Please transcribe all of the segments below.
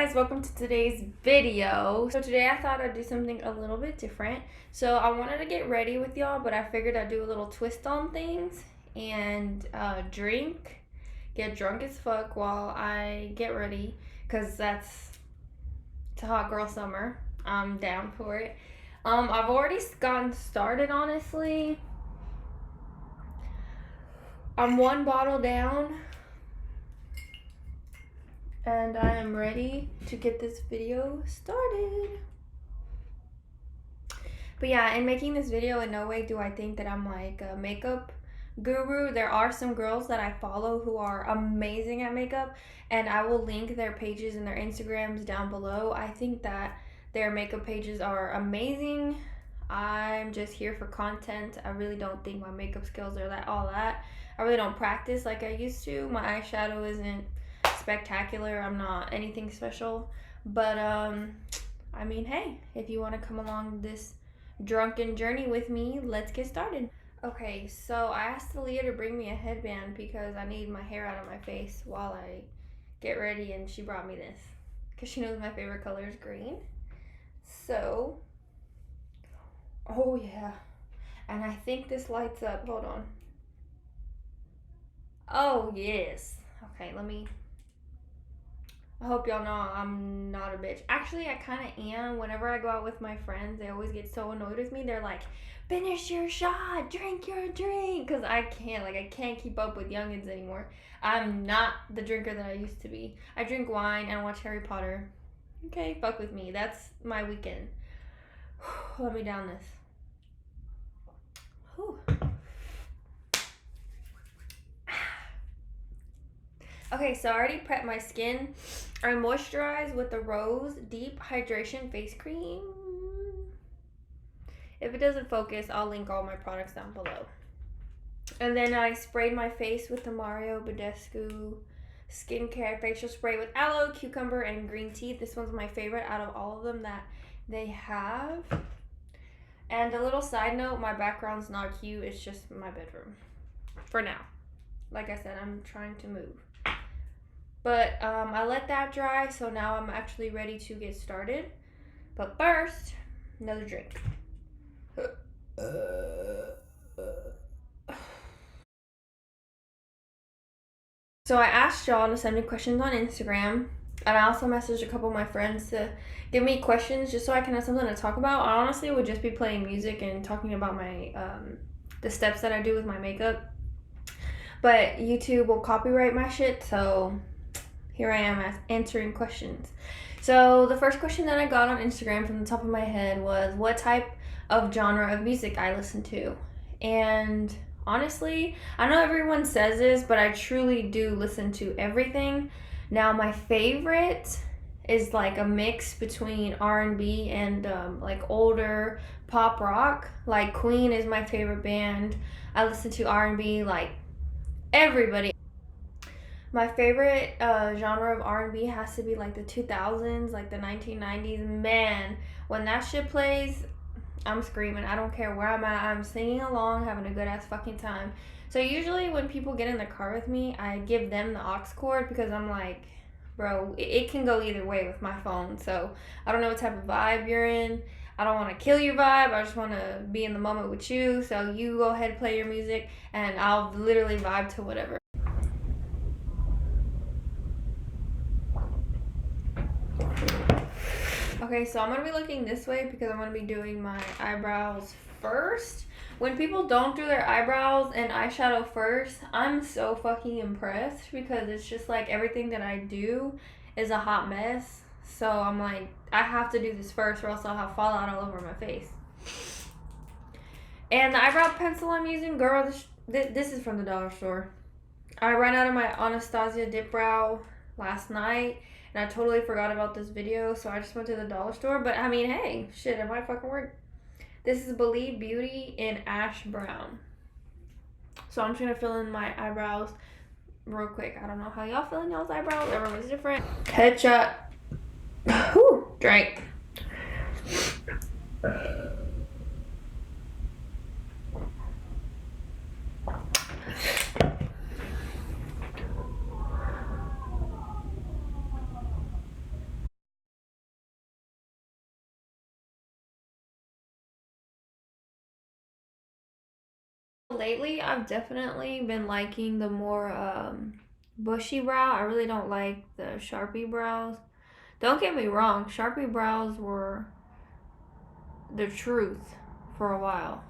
guys, welcome to today's video. So today I thought I'd do something a little bit different. So I wanted to get ready with y'all, but I figured I'd do a little twist on things and get drunk as fuck while I get ready, because it's a hot girl summer. I'm down for it. I've already gotten started, honestly. I'm one bottle down and I am ready to get this video started. But yeah, in making this video, in no way do I think that I'm like a makeup guru. There are some girls that I follow who are amazing at makeup, and I will link their pages and their Instagrams down below. I think that their makeup pages are amazing. I'm just here for content. I really don't think my makeup skills are all that. I really don't practice like I used to. My eyeshadow isn't spectacular. I'm not anything special, but I mean, hey, if you want to come along this drunken journey with me, let's get started. Okay, so I asked Aaliyah to bring me a headband because I need my hair out of my face while I get ready, and she brought me this because she knows my favorite color is green. So, oh yeah, and I think this lights up. Hold on. Oh yes. Okay, I hope y'all know I'm not a bitch. Actually, I kind of am. Whenever I go out with my friends, they always get so annoyed with me. They're like, finish your shot, drink your drink. Because I can't keep up with youngins anymore. I'm not the drinker that I used to be. I drink wine and watch Harry Potter. Okay, fuck with me. That's my weekend. Let me down this. Whew. Okay, so I already prepped my skin. I moisturize with the Rose Deep Hydration Face Cream. If it doesn't focus, I'll link all my products down below. And then I sprayed my face with the Badescu skincare facial spray with aloe, cucumber, and green tea. This one's my favorite out of all of them that they have. And a little side note, my background's not cute. It's just my bedroom. For now. Like I said, I'm trying to move. But I let that dry, so now I'm actually ready to get started. But first, another drink. So I asked y'all to send me questions on Instagram, and I also messaged a couple of my friends to give me questions just so I can have something to talk about. I honestly would just be playing music and talking about my the steps that I do with my makeup. But YouTube will copyright my shit, so here I am answering questions. So the first question that I got on Instagram from the top of my head was what type of genre of music I listen to. And honestly, I know everyone says this, but I truly do listen to everything. Now my favorite is like a mix between R&B and like older pop rock. Like Queen is my favorite band. I listen to R&B like everybody. My favorite genre of R&B has to be like the 2000s, like the 1990s. Man, when that shit plays, I'm screaming. I don't care where I'm at. I'm singing along, having a good ass fucking time. So usually when people get in the car with me, I give them the aux cord because I'm like, bro, it can go either way with my phone. So I don't know what type of vibe you're in. I don't want to kill your vibe. I just want to be in the moment with you. So you go ahead and play your music, and I'll literally vibe to whatever. Okay, so I'm going to be looking this way because I'm going to be doing my eyebrows first. When people don't do their eyebrows and eyeshadow first, I'm so fucking impressed because it's just like everything that I do is a hot mess. So I'm like, I have to do this first or else I'll have fallout all over my face. And the eyebrow pencil I'm using, girl, this is from the dollar store. I ran out of my Anastasia dip brow last night. And I totally forgot about this video, so I just went to the dollar store. But I mean, hey, shit, it might fucking work. This is Believe Beauty in Ash Brown. So I'm just going to fill in my eyebrows real quick. I don't know how y'all fill in y'all's eyebrows. Everyone's different. Headshot. Whew, drink. Lately, I've definitely been liking the more bushy brow. I really don't like the Sharpie brows. Don't get me wrong, Sharpie brows were the truth for a while.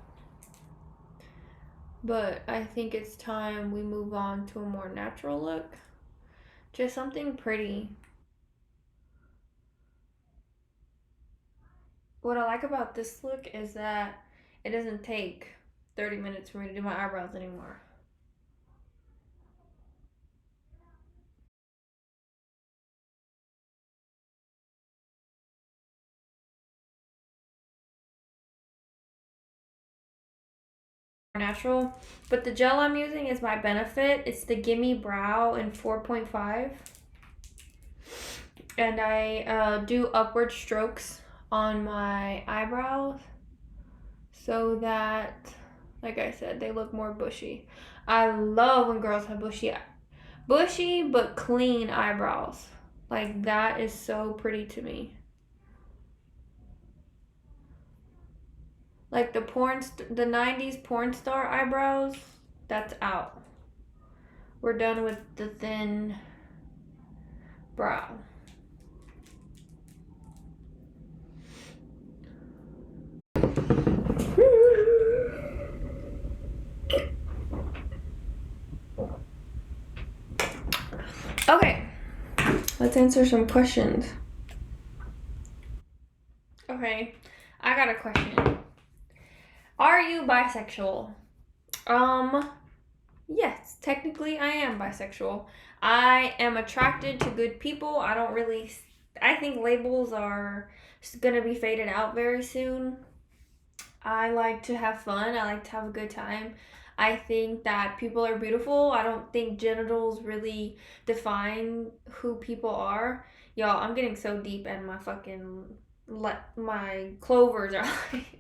But I think it's time we move on to a more natural look. Just something pretty. What I like about this look is that it doesn't take 30 minutes for me to do my eyebrows anymore. Natural, but the gel I'm using is by Benefit. It's the GIMME Brow in 4.5, and I do upward strokes on my eyebrows so that, like I said, they look more bushy. I love when girls have bushy but clean eyebrows. Like, that is so pretty to me. Like the 90s porn star eyebrows, that's out. We're done with the thin brow. Okay, let's answer some questions. Okay, I got a question. Are you bisexual? Yes, technically I am bisexual. I am attracted to good people. I think labels are gonna be faded out very soon. I like to have fun. I like to have a good time. I think that people are beautiful. I don't think genitals really define who people are. Y'all, I'm getting so deep and my fucking my clovers are like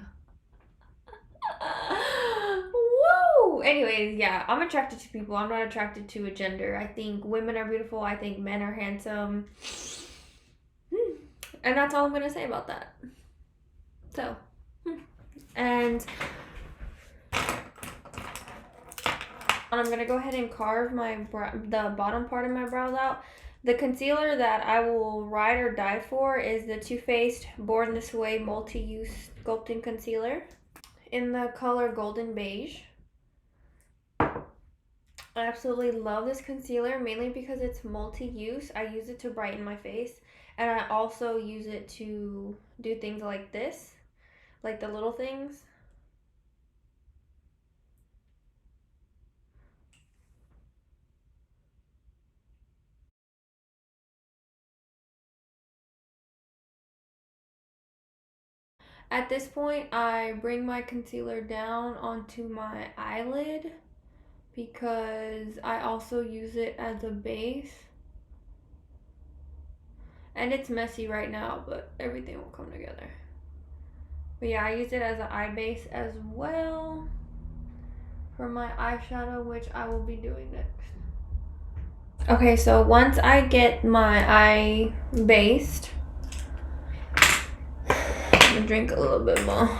woo. Anyways, yeah, I'm attracted to people. I'm not attracted to a gender. I think women are beautiful. I think men are handsome. And that's all I'm gonna say about that. So, and I'm gonna go ahead and carve the bottom part of my brows out. The concealer that I will ride or die for is the Too Faced Born This Way Multi-Use Sculpting Concealer in the color Golden Beige. I absolutely love this concealer, mainly because it's multi-use. I use it to brighten my face, and I also use it to do things like this, like the little things. At this point, I bring my concealer down onto my eyelid because I also use it as a base. And it's messy right now, but everything will come together. But yeah, I use it as an eye base as well for my eyeshadow, which I will be doing next. Okay, so once I get my eye based, I'm gonna drink a little bit more.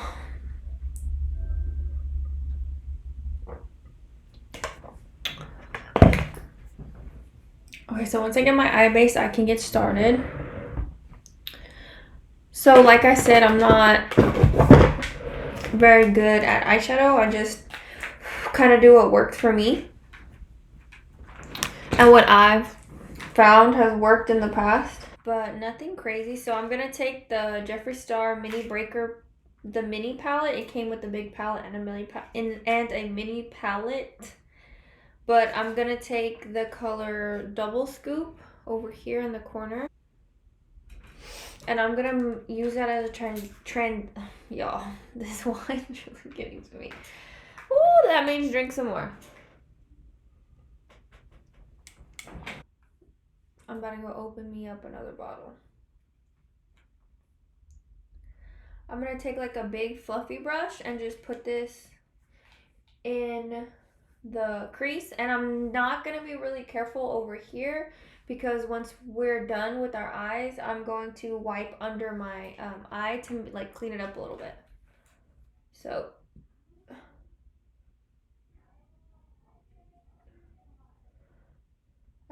Okay, so once I get my eye base, I can get started. So like I said, I'm not very good at eyeshadow. I just kind of do what works for me. And what I've found has worked in the past, but nothing crazy. So I'm gonna take the Jeffree Star Mini Breaker, the mini palette. It came with a big palette and a mini palette. But I'm gonna take the color Double Scoop over here in the corner, and I'm gonna use that as a trend. Y'all, this wine's really getting to me. Ooh, that means drink some more. I'm about to go open me up another bottle. I'm gonna take like a big fluffy brush and just put this in the crease, and I'm not gonna be really careful over here because once we're done with our eyes, I'm going to wipe under my eye to like clean it up a little bit. So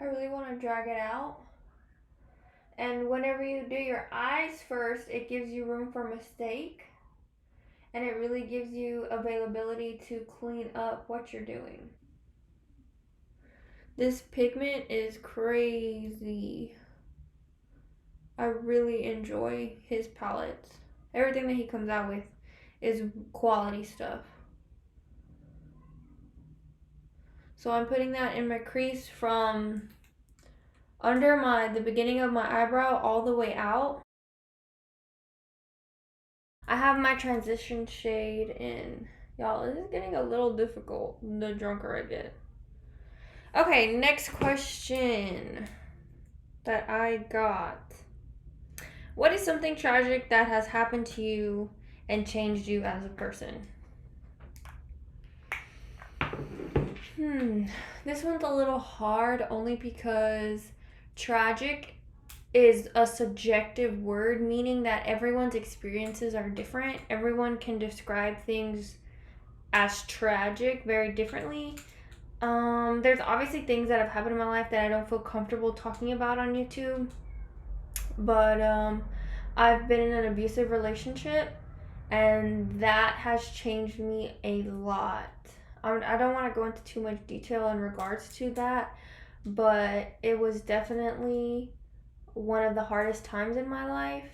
I really want to drag it out. And whenever you do your eyes first, it gives you room for mistake. And it really gives you availability to clean up what you're doing. This pigment is crazy. I really enjoy his palettes. Everything that he comes out with is quality stuff. So I'm putting that in my crease from under the beginning of my eyebrow all the way out. I have my transition shade in. Y'all, this is getting a little difficult the drunker I get. Okay, next question that I got. What is something tragic that has happened to you and changed you as a person? This one's a little hard only because tragic is a subjective word, meaning that everyone's experiences are different. Everyone can describe things as tragic very differently. There's obviously things that have happened in my life that I don't feel comfortable talking about on YouTube, but I've been in an abusive relationship, and that has changed me a lot. I don't want to go into too much detail in regards to that, but it was definitely one of the hardest times in my life,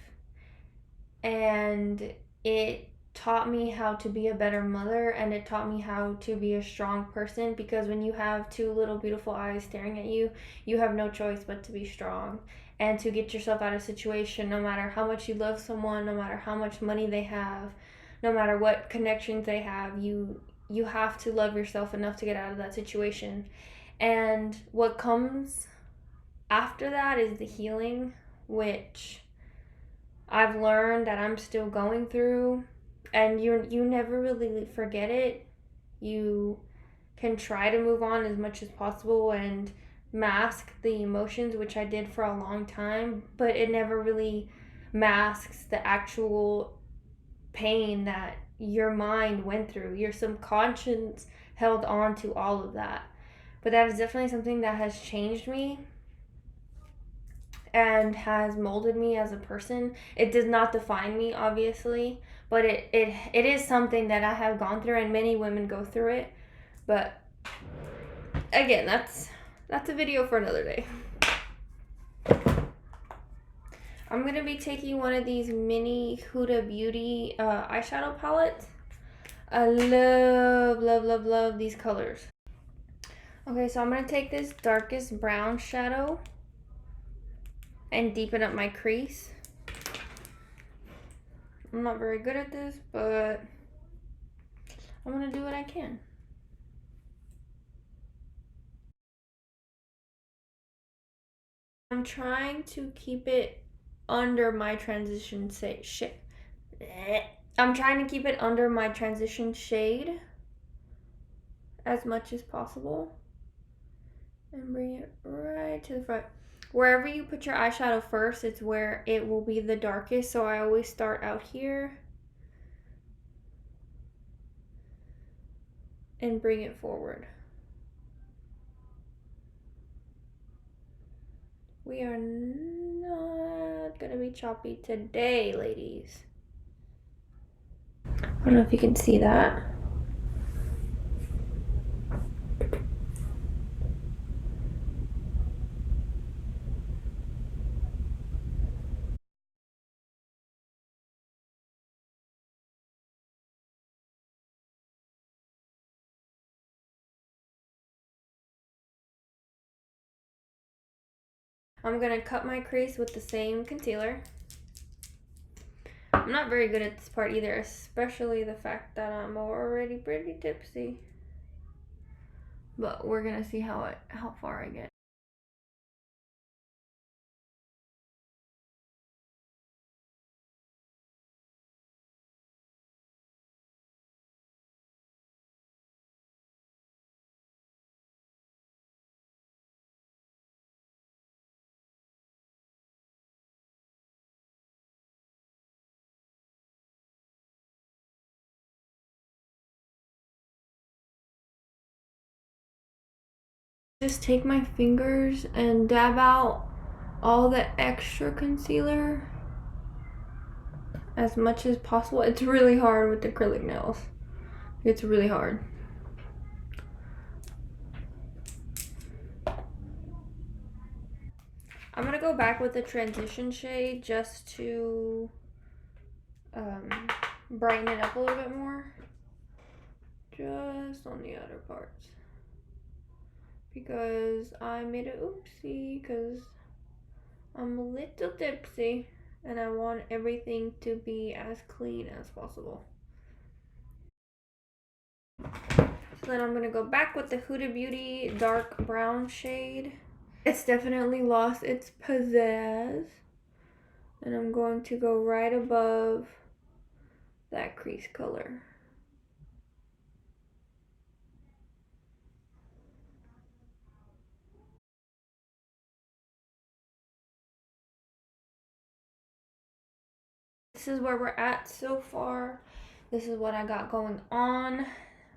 and it taught me how to be a better mother, and it taught me how to be a strong person, because when you have two little beautiful eyes staring at you, you have no choice but to be strong and to get yourself out of a situation, no matter how much you love someone, no matter how much money they have, no matter what connections they have. You have to love yourself enough to get out of that situation. And what comes after that is the healing, which I've learned that I'm still going through. And you never really forget it. You can try to move on as much as possible and mask the emotions, which I did for a long time, but it never really masks the actual pain that your mind went through. Your subconscious held on to all of that. But that is definitely something that has changed me and has molded me as a person. It does not define me, obviously, but it is something that I have gone through, and many women go through it. But again, that's a video for another day. I'm going to be taking one of these mini Huda Beauty eyeshadow palettes. I love these colors. Okay, so I'm going to take this darkest brown shadow and deepen up my crease. I'm not very good at this, but I'm going to do what I can. I'm trying to keep it under my transition shade. I'm trying to keep it under my transition shade as much as possible and bring it right to the front. Wherever you put your eyeshadow first, it's where it will be the darkest, so I always start out here and bring it forward. We are not gonna be choppy today, ladies. I don't know if you can see that. I'm gonna cut my crease with the same concealer. I'm not very good at this part either, especially the fact that I'm already pretty tipsy. But we're gonna see how far I get. Just take my fingers and dab out all the extra concealer as much as possible. It's really hard with acrylic nails. It's really hard. I'm gonna go back with the transition shade just to brighten it up a little bit more. Just on the outer parts. Because I made an oopsie because I'm a little tipsy and I want everything to be as clean as possible. So then I'm going to go back with the Huda Beauty dark brown shade. It's definitely lost its pizzazz. And I'm going to go right above that crease color. This is where we're at so far. This is what I got going on. I'm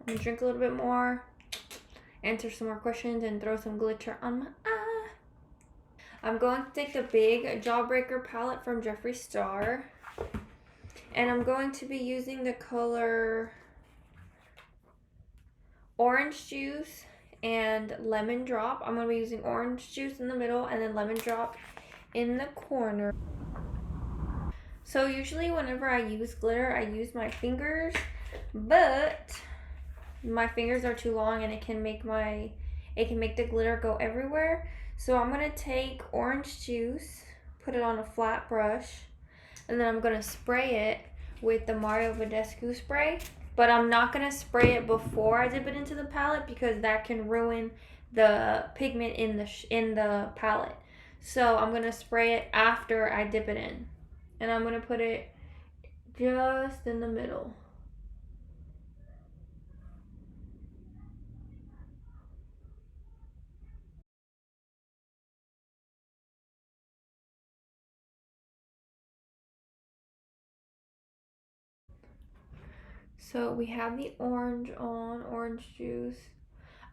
gonna drink a little bit more, answer some more questions, and throw some glitter on my eye. I'm going to take the big Jawbreaker palette from Jeffree Star. And I'm going to be using the color Orange Juice and Lemon Drop. I'm going to be using Orange Juice in the middle and then Lemon Drop in the corner. So usually whenever I use glitter, I use my fingers, but my fingers are too long and it can make the glitter go everywhere. So I'm gonna take orange juice, put it on a flat brush, and then I'm gonna spray it with the Mario Badescu spray. But I'm not gonna spray it before I dip it into the palette because that can ruin the pigment in the palette. So I'm gonna spray it after I dip it in. And I'm going to put it just in the middle. So we have the orange on, orange juice.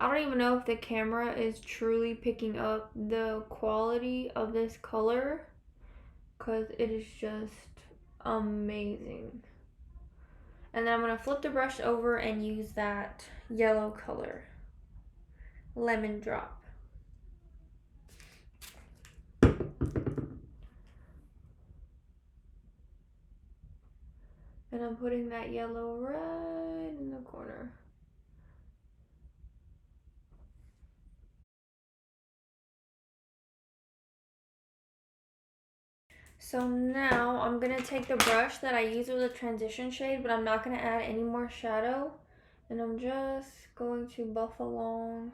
I don't even know if the camera is truly picking up the quality of this color because it is just amazing. And then I'm going to flip the brush over and use that yellow color, Lemon Drop. And I'm putting that yellow right in the corner. So now I'm going to take the brush that I used with the transition shade, but I'm not going to add any more shadow. And I'm just going to buff along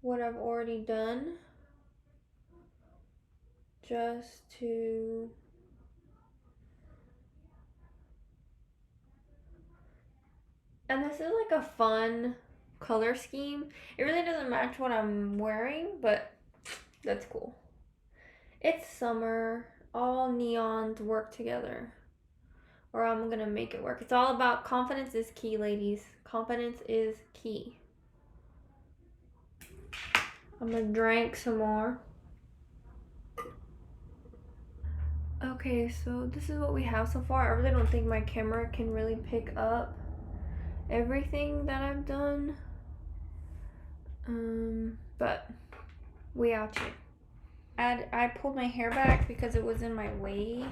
what I've already done. Just to... And this is like a fun color scheme. It really doesn't match what I'm wearing, but that's cool. It's summer. All neons work together. Or I'm gonna make it work. It's all about confidence is key, ladies. Confidence is key. I'm gonna drink some more. Okay, so this is what we have so far. I really don't think my camera can really pick up everything that I've done. But we out here. I pulled my hair back because it was in my way.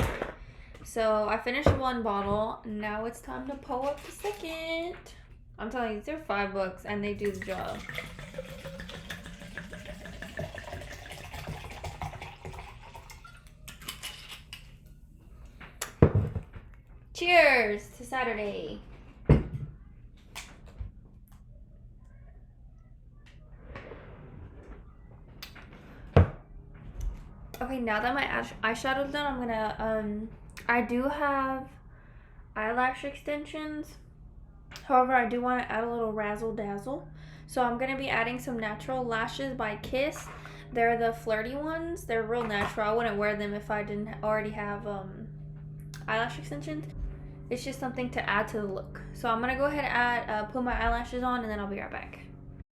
So I finished one bottle. Now it's time to pull up the second. I'm telling you, they're $5 and they do the job. Cheers to Saturday. Okay, now that my eyeshadow's done, I'm gonna, I do have eyelash extensions. However, I do want to add a little razzle dazzle. So I'm gonna be adding some natural lashes by Kiss. They're the flirty ones. They're real natural. I wouldn't wear them if I didn't already have eyelash extensions. It's just something to add to the look. So I'm gonna go ahead and put my eyelashes on and then I'll be right back.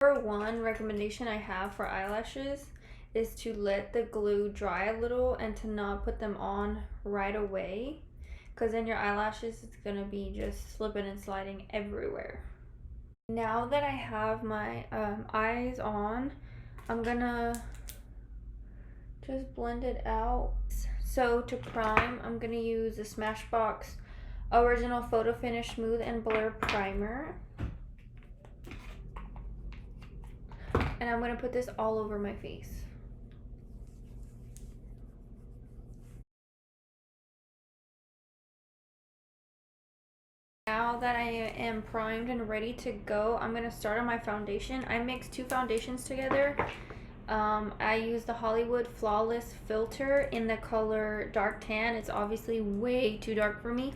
Number one recommendation I have for eyelashes is to let the glue dry a little and to not put them on right away, because then your eyelashes is gonna be just slipping and sliding everywhere. Now that I have my eyes on, I'm gonna just blend it out. So to prime, I'm gonna use the Smashbox Original Photo Finish Smooth and Blur Primer. And I'm gonna put this all over my face. Now that I am primed and ready to go, I'm gonna start on my foundation. I mixed two foundations together. I use the Hollywood Flawless Filter in the color Dark Tan. It's obviously way too dark for me,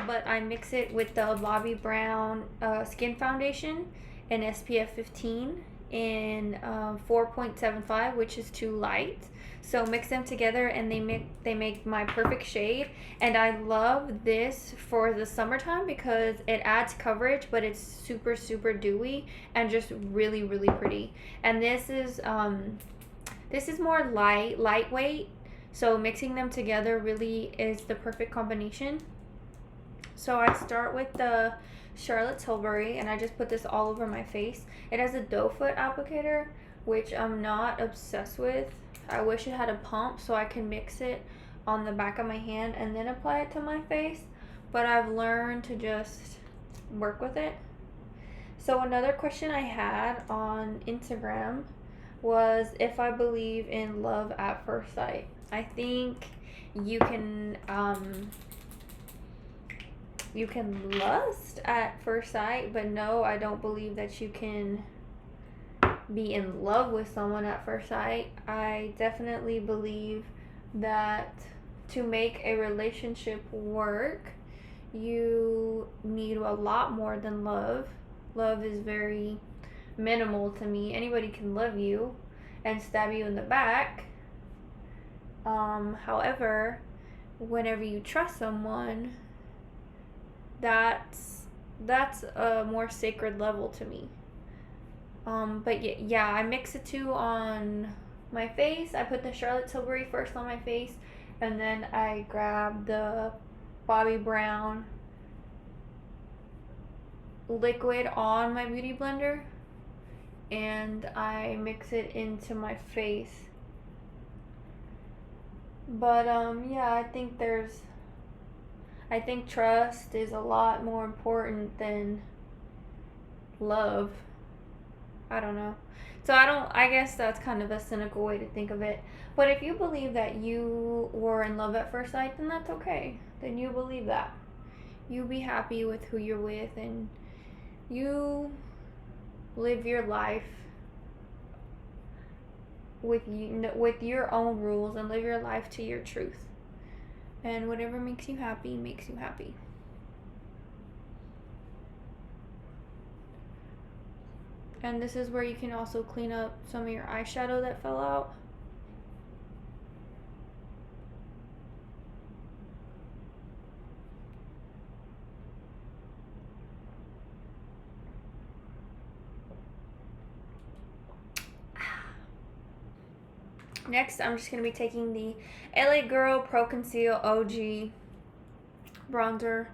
but I mix it with the Bobbi Brown Skin Foundation in SPF 15 in 4.75, which is too light. So mix them together and they make my perfect shade. And I love this for the summertime because it adds coverage, but it's super dewy and just really pretty. And this is more lightweight, so mixing them together really is the perfect combination. So I start with the Charlotte Tilbury and I just put this all over my face. It has a doe foot applicator, which I'm not obsessed with. I wish it had a pump so I can mix it on the back of my hand and then apply it to my face, but I've learned to just work with it. So another question I had on Instagram was if I believe in love at first sight. I think you can lust at first sight, but no, I don't believe that you can be in love with someone at first sight. I definitely believe that to make a relationship work, you need a lot more than love. Love is very minimal to me. Anybody can love you and stab you in the back. However, whenever you trust someone, that's a more sacred level to me. But yeah, I mix the two on my face. I put the Charlotte Tilbury first on my face, and then I grab the Bobbi Brown liquid on my beauty blender, and I mix it into my face. But yeah, I think trust is a lot more important than love. I don't know. So I guess that's kind of a cynical way to think of it. But if you believe that you were in love at first sight, then that's okay. Then you believe that. You be happy with who you're with and you live your life with your own rules and live your life to your truth. And whatever makes you happy makes you happy. And this is where you can also clean up some of your eyeshadow that fell out. Next, I'm just going to be taking the LA Girl Pro Conceal OG bronzer,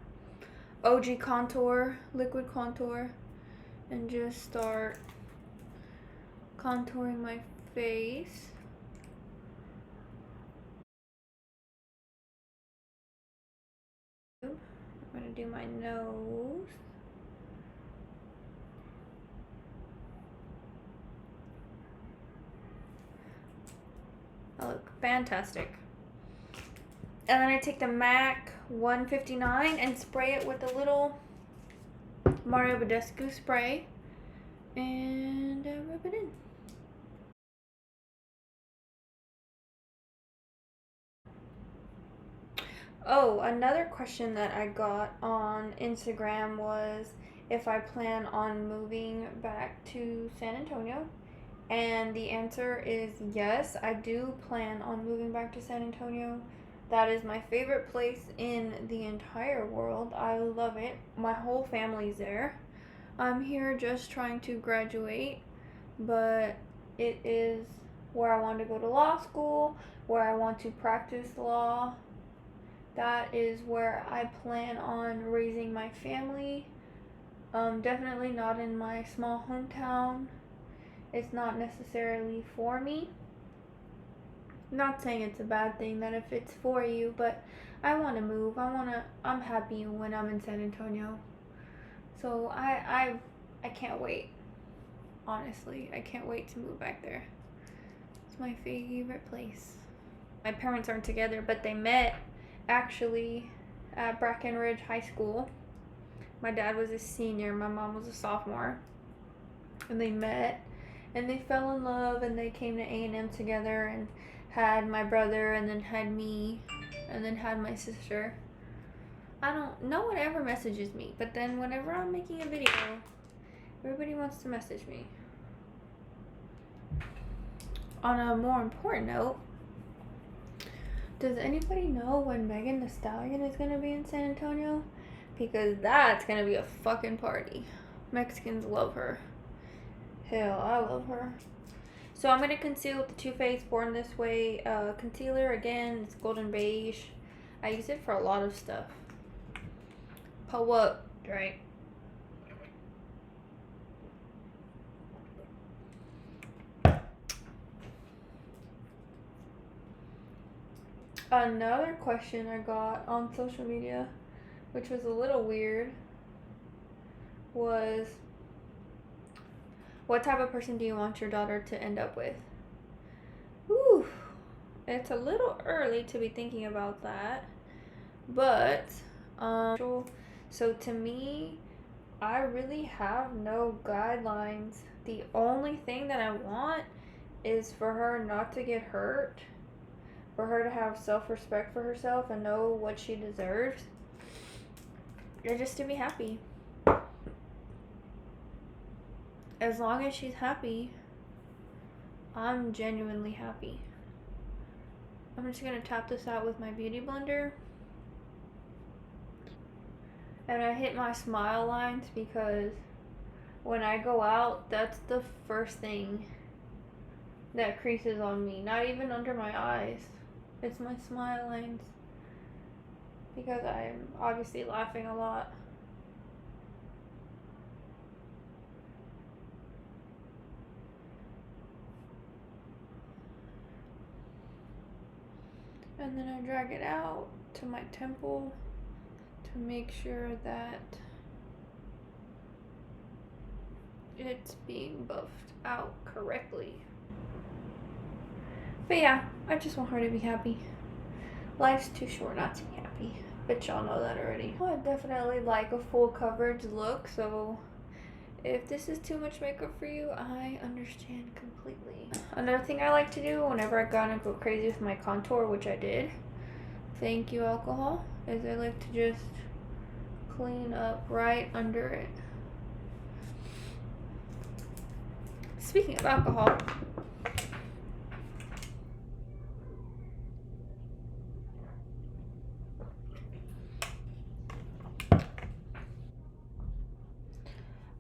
OG contour, liquid contour, and just start contouring my face. I'm going to do my nose. I look fantastic. And then I take the MAC 159 and spray it with a little Mario Badescu spray and rub it in. Oh, another question that I got on Instagram was if I plan on moving back to San Antonio. And the answer is yes, I do plan on moving back to San Antonio. That is my favorite place in the entire world. I love it. My whole family's there. I'm here just trying to graduate. but it is where I want to go to law school, where I want to practice law. That is where I plan on raising my family. Definitely not in my small hometown. It's not necessarily for me. Not saying it's a bad thing that if it's for you, but I want to move. I'm happy when I'm in San Antonio. So I can't wait. Honestly, I can't wait to move back there. It's my favorite place. My parents aren't together, but they met actually at Brackenridge High School. My dad was a senior, my mom was a sophomore, and they met and they fell in love, and they came to A&M together and had my brother, and then had me, and then had my sister. No one ever messages me, but then whenever I'm making a video, everybody wants to message me. On a more important note, does anybody know when Megan Thee Stallion is going to be in San Antonio? Because that's going to be a fucking party. Mexicans love her. Hell, I love her. So I'm going to conceal with the Too Faced Born This Way concealer. Again, it's golden beige. I use it for a lot of stuff. Pull up, right? Another question I got on social media, which was a little weird, was what type of person do you want your daughter to end up with? Whew, it's a little early to be thinking about that, but so to me, I really have no guidelines. The only thing that I want is for her not to get hurt, for her to have self-respect for herself and know what she deserves, and just to be happy. As long as she's happy, I'm genuinely happy. I'm just going to tap this out with my beauty blender. And I hit my smile lines because when I go out, that's the first thing that creases on me. Not even under my eyes. It's my smile lines. Because I'm obviously laughing a lot. And then I drag it out to my temple to make sure that it's being buffed out correctly. But yeah, I just want her to be happy. Life's too short not to be happy, but y'all know that already. I definitely like a full coverage look, so if this is too much makeup for you, I understand completely. Another thing I like to do whenever I gotta go crazy with my contour, which I did, thank you alcohol, is I like to just clean up right under it. Speaking of alcohol,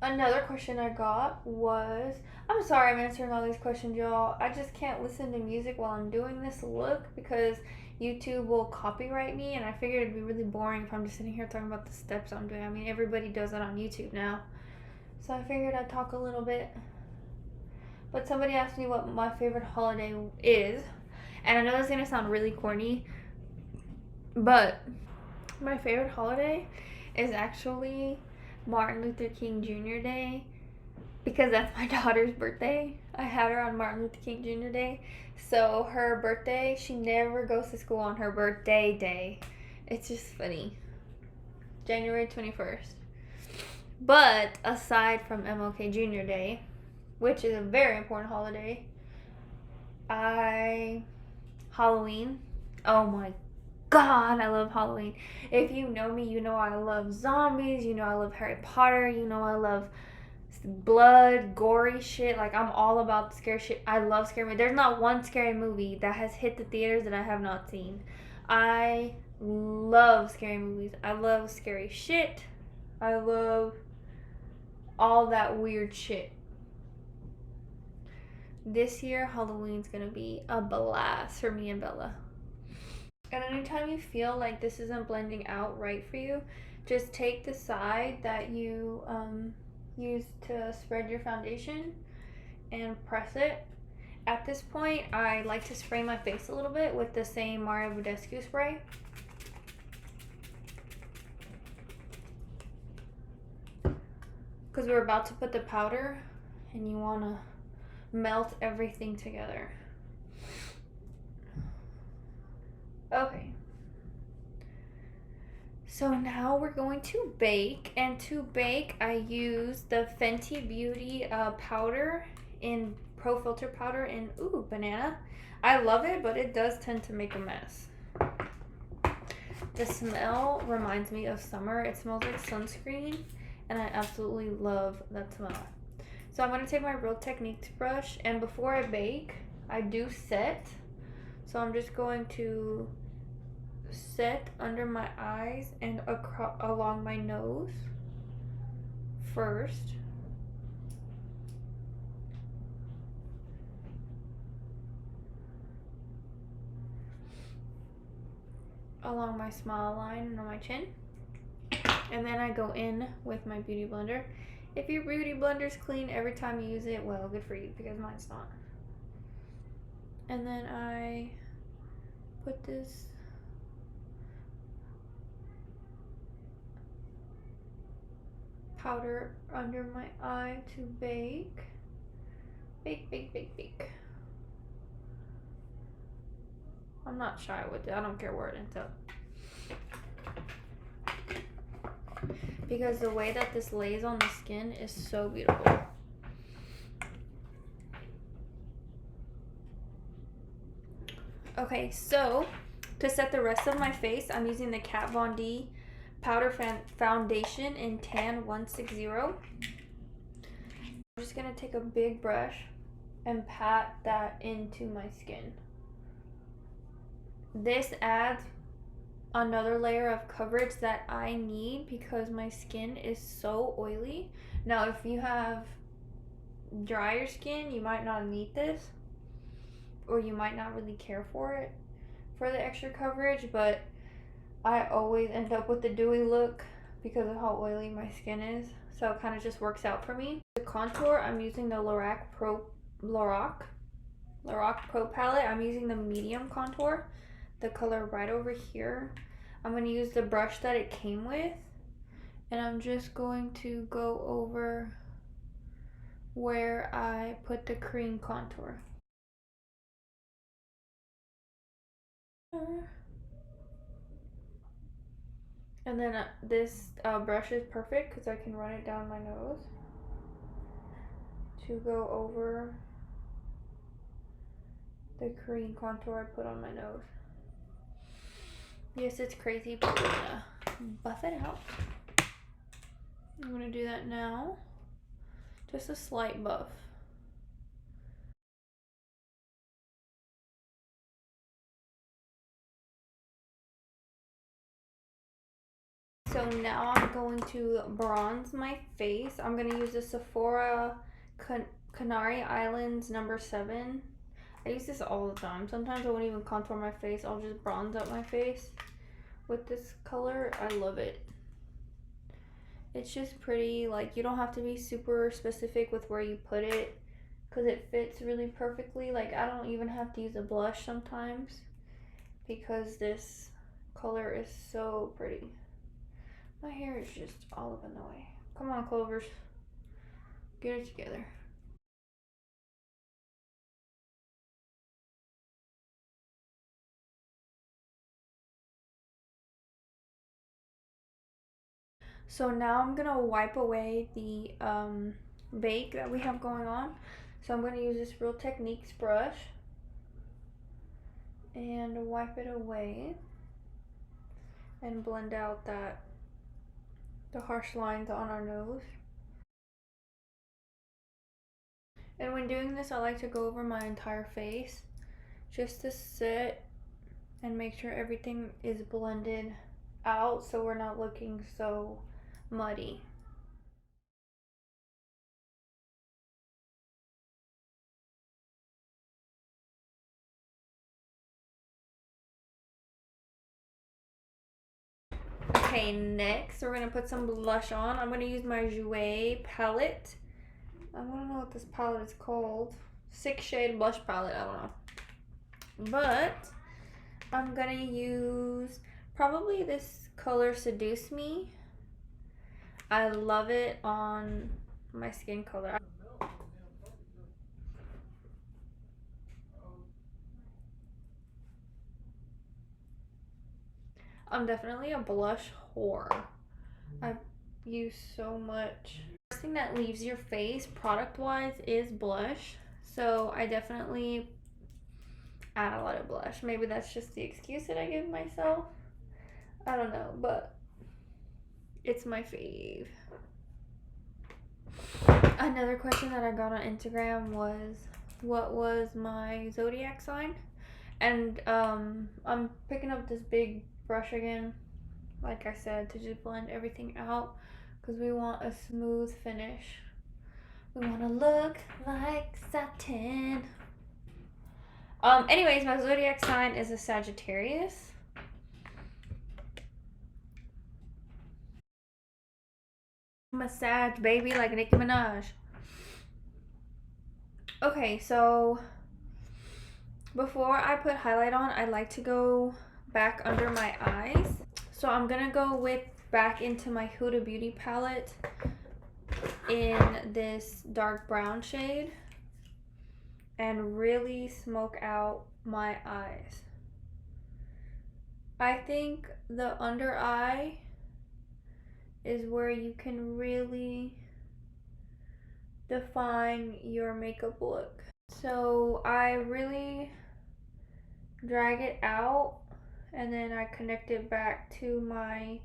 another question I got was, I'm sorry I'm answering all these questions, y'all. I just can't listen to music while I'm doing this look because YouTube will copyright me, and I figured it'd be really boring if I'm just sitting here talking about the steps I'm doing. I mean, everybody does that on YouTube now. So I figured I'd talk a little bit. But somebody asked me what my favorite holiday is, and I know that's gonna sound really corny, but my favorite holiday is actually Martin Luther King Jr. Day, because that's my daughter's birthday. I had her on Martin Luther King Jr. Day. So her birthday, she never goes to school on her birthday day. It's just funny. January 21st. But aside from MLK Jr. Day, which is a very important holiday, Halloween. Oh my God, I love Halloween. If you know me, you know I love zombies, you know I love Harry Potter, you know I love blood, gory shit. Like, I'm all about the scary shit. I love scary movies. There's not one scary movie that has hit the theaters that I have not seen. I love scary movies. I love scary shit. I love all that weird shit. This year, Halloween's gonna be a blast for me and Bella. And anytime you feel like this isn't blending out right for you, just take the side that you use to spread your foundation and press it. At this point, I like to spray my face a little bit with the same Mario Badescu spray. Because we're about to put the powder and you want to melt everything together. Okay. So now we're going to bake, and to bake I use the Fenty Beauty powder in Pro Filter powder in banana. I love it, but it does tend to make a mess. The smell reminds me of summer. It smells like sunscreen, and I absolutely love that smell. So I'm going to take my Real Techniques brush, and before I bake, I do set. So I'm just going to set under my eyes and along my nose first. Along my smile line and on my chin. And then I go in with my beauty blender. If your beauty blender's clean every time you use it, well, good for you, because mine's not. And then I put this powder under my eye to bake. Bake, bake, bake, bake. I'm not shy with it. I don't care where it ends up. Because the way that this lays on the skin is so beautiful. Okay, so to set the rest of my face, I'm using the Kat Von D Powder Foundation in Tan 160. I'm just going to take a big brush and pat that into my skin. This adds another layer of coverage that I need because my skin is so oily. Now, if you have drier skin, you might not need this, or you might not really care for it, for the extra coverage, but I always end up with the dewy look because of how oily my skin is. So it kind of just works out for me. The contour, I'm using the Lorac Pro palette. I'm using the medium contour, the color right over here. I'm going to use the brush that it came with, and I'm just going to go over where I put the cream contour. And then this brush is perfect because I can run it down my nose to go over the cream contour I put on my nose. Yes, it's crazy, but we're gonna buff it out. I'm gonna do that now. Just a slight buff. So now I'm going to bronze my face. I'm going to use the Sephora Canary Island number 7. I use this all the time. Sometimes I won't even contour my face. I'll just bronze up my face with this color. I love it. It's just pretty. Like, you don't have to be super specific with where you put it because it fits really perfectly. Like, I don't even have to use a blush sometimes because this color is so pretty. My hair is just all up in the way. Come on, Clovers. Get it together. So now I'm going to wipe away the bake that we have going on. So I'm going to use this Real Techniques brush and wipe it away and blend out the harsh lines on our nose. And when doing this, I like to go over my entire face just to sit and make sure everything is blended out so we're not looking so muddy. Okay, next we're gonna put some blush on. I'm gonna use my Jouer palette. I don't know what this palette is called. 6-shade blush palette, I don't know. But I'm gonna use probably this color Seduce Me. I love it on my skin color. I'm definitely a blush whore. I've used so much. First thing that leaves your face product wise is blush. So I definitely add a lot of blush. Maybe that's just the excuse that I give myself. I don't know, but it's my fave. Another question that I got on Instagram was, what was my zodiac sign? And I'm picking up this big brush again, like I said, to just blend everything out because we want a smooth finish. We want to look like satin. Anyways, my zodiac sign is a Sagittarius. I'm a Sag, baby, like Nicki Minaj. Okay, so before I put highlight on, I like to go back under my eyes. So I'm gonna go back into my Huda Beauty palette in this dark brown shade and really smoke out my eyes. I think the under eye is where you can really define your makeup look. So I really drag it out and then I connect it back to my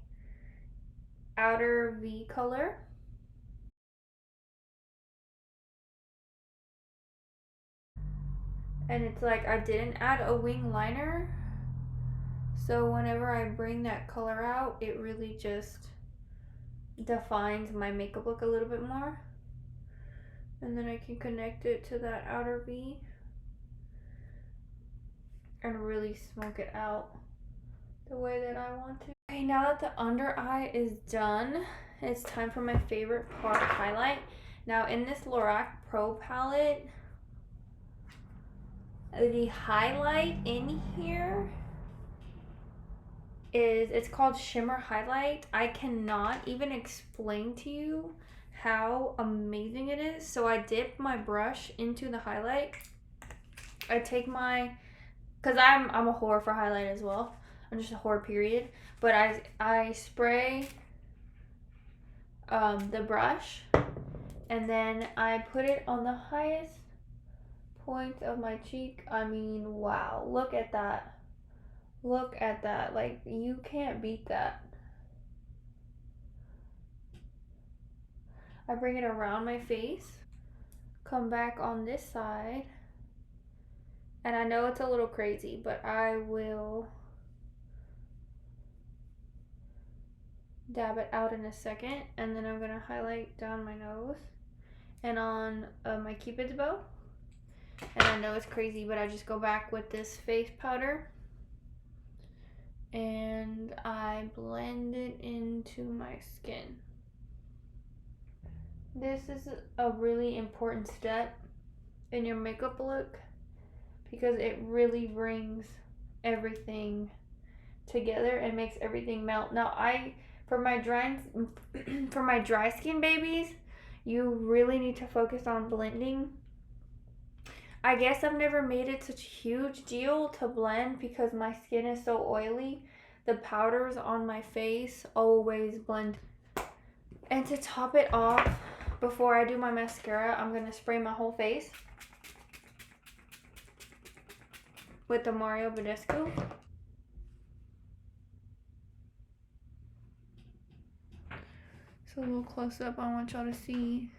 outer V color. And it's like I didn't add a wing liner, so whenever I bring that color out, it really just defines my makeup look a little bit more. And then I can connect it to that outer V and really smoke it out the way that I want to. Okay, now that the under eye is done, it's time for my favorite part, highlight. Now in this Lorac Pro palette, the highlight in here it's called Shimmer Highlight. I cannot even explain to you how amazing it is. So I dip my brush into the highlight. I take my, because I'm a whore for highlight as well. I'm just a whore, period. But I spray the brush and then I put it on the highest point of my cheek. I mean, wow, look at that. Look at that. Like, you can't beat that. I bring it around my face, come back on this side, and I know it's a little crazy, but I will dab it out in a second, and then I'm gonna highlight down my nose and on my Cupid's bow. And I know it's crazy, but I just go back with this face powder and I blend it into my skin. This is a really important step in your makeup look because it really brings everything together and makes everything melt. Now for my dry skin babies, you really need to focus on blending. I guess I've never made it such a huge deal to blend because my skin is so oily. The powders on my face always blend. And to top it off, before I do my mascara, I'm gonna spray my whole face with the Mario Badescu. So a little close up, I want y'all to see.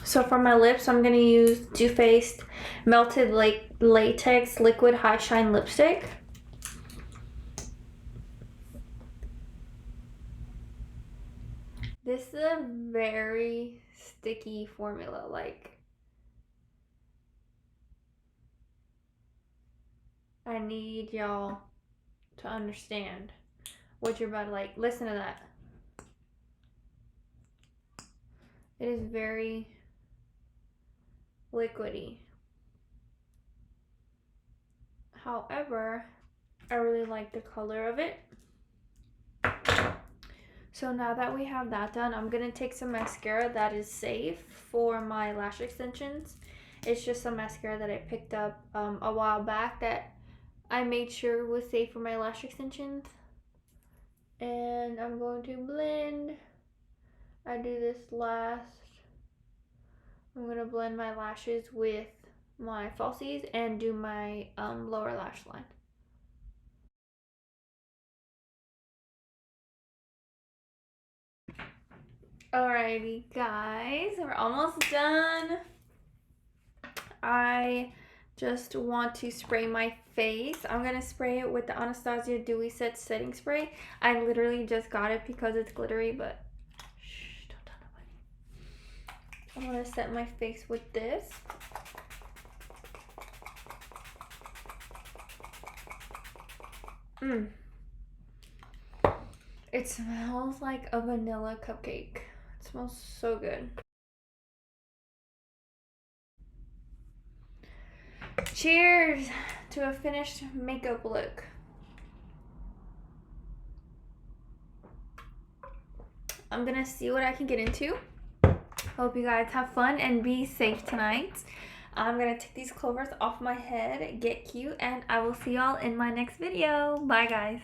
So for my lips, I'm gonna use Faced Melted Latex Liquid High Shine Lipstick. This is a very sticky formula, like I need y'all to understand what you're about to like. Listen to that. It is very liquidy. However, I really like the color of it. So now that we have that done, I'm going to take some mascara that is safe for my lash extensions. It's just some mascara that I picked up a while back that I made sure was safe for my lash extensions. And I'm going to blend. I do this last. I'm going to blend my lashes with my falsies and do my lower lash line. Alrighty guys, we're almost done. I just want to spray my face. I'm going to spray it with the Anastasia Dewy Set Setting Spray. I literally just got it because it's glittery, but shh, don't tell nobody. I'm going to set my face with this. It smells like a vanilla cupcake. It smells so good. Cheers to a finished makeup look. I'm gonna see what I can get into. Hope you guys have fun and be safe tonight. I'm gonna take these clovers off my head, get cute, and I will see y'all in my next video. Bye guys.